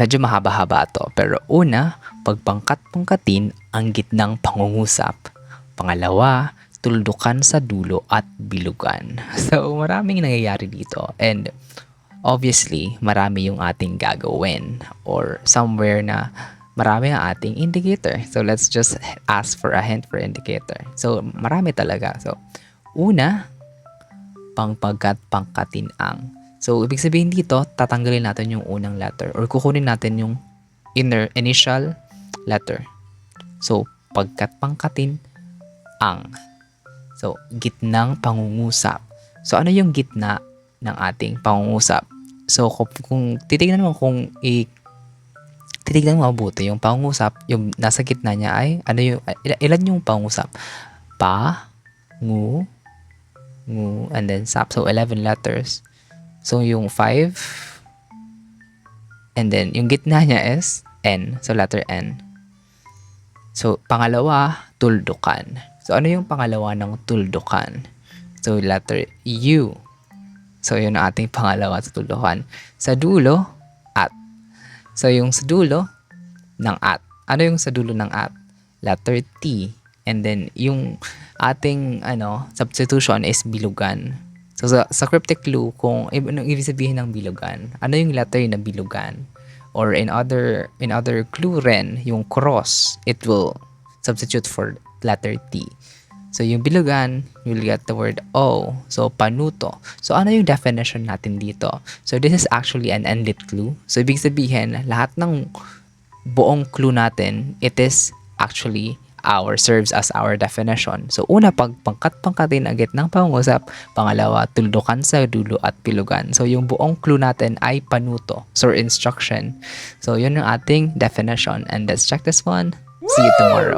Medyo mahaba-haba to. Pero una, pagpangkat-pangkatin ang gitnang pangungusap. Pangalawa, tuldukan sa dulo at bilugan. So, maraming nangyayari dito. And obviously, marami yung ating gagawin or somewhere na marami ang ating indicator. So, let's just ask for a hint for indicator. So, marami talaga. So, una, pangkatin ang. So, ibig sabihin dito, tatanggalin natin yung unang letter or kukunin natin yung initial letter. So, pangkatin ang. So, gitnang pangungusap. So, ano yung gitna ng ating pangungusap? So, kung titignan mo titignan mo mabuti yung pangungusap, yung nasa gitna niya ay, ano yung, ilan yung pangungusap? Pa, ngu, and then sap. So, 11 letters. So, yung 5, and then, yung gitna niya is N. So, letter N. So, pangalawa, tuldukan. So, ano yung pangalawa ng tuldukan? So, letter U. So, yun ang ating pangalawa sa tuldukan. Sa dulo, at. So, yung sa dulo ng at. Ano yung sa dulo ng at? Letter T. And then, yung ating substitution is bilugan. So, sa cryptic clue, kung anong ibig sabihin ng bilugan, ano yung letter na bilugan? Or in other clue rin, yung cross, it will substitute for letter T. So, yung bilugan, you'll get the word O. So, panuto. So, ano yung definition natin dito? So, this is actually an endlit clue. So, ibig sabihin, lahat ng buong clue natin, it is actually serves as our definition. So, una, pangkatin ang gitnang pangungusap. Pangalawa, tuldukan sa dulo at bilugan. So, yung buong clue natin ay panuto. So, instruction. So, yun ang ating definition. And let's check this one. See you tomorrow.